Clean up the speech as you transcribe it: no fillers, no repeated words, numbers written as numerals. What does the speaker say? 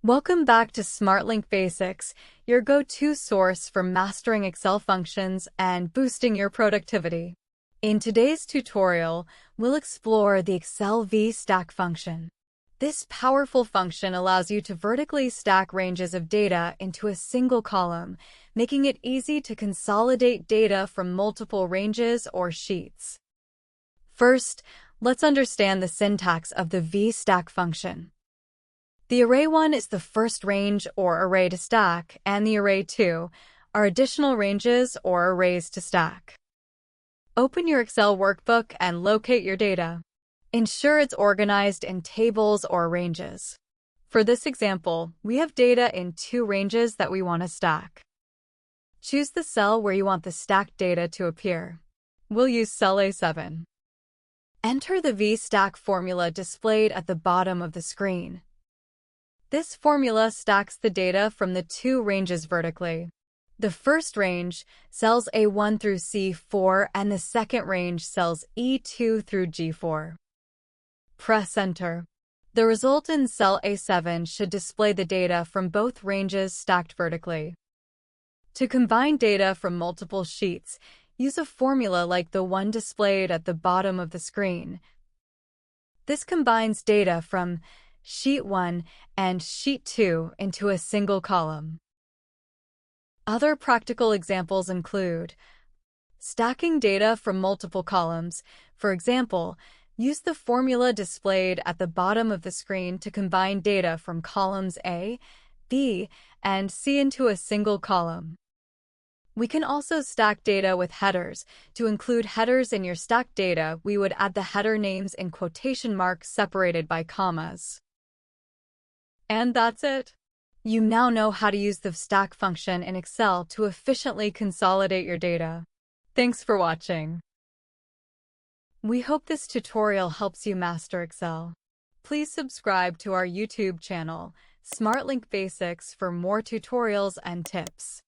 Welcome back to SmartLink Basics, your go-to source for mastering Excel functions and boosting your productivity. In today's tutorial, we'll explore the Excel VSTACK function. This powerful function allows you to vertically stack ranges of data into a single column, making it easy to consolidate data from multiple ranges or sheets. First, let's understand the syntax of the VSTACK function. The array1 is the first range or array to stack, and the array2 are additional ranges or arrays to stack. Open your Excel workbook and locate your data. Ensure it's organized in tables or ranges. For this example, we have data in 2 ranges that we want to stack. Choose the cell where you want the stacked data to appear. We'll use cell A7. Enter the VSTACK formula displayed at the bottom of the screen. This formula stacks the data from the 2 ranges vertically. The first range, cells A1 through C4, and the second range, cells E2 through G4. Press Enter. The result in cell A7 should display the data from both ranges stacked vertically. To combine data from multiple sheets, use a formula like the one displayed at the bottom of the screen. This combines data from Sheet 1 and Sheet 2 into a single column. Other practical examples include stacking data from multiple columns. For example, use the formula displayed at the bottom of the screen to combine data from columns A, B, and C into a single column. We can also stack data with headers. To include headers in your stacked data, we would add the header names in quotation marks separated by commas. And that's it. You now know how to use the stack function in Excel to efficiently consolidate your data. Thanks for watching. We hope this tutorial helps you master Excel. Please subscribe to our YouTube channel, SmartLink Basics, for more tutorials and tips.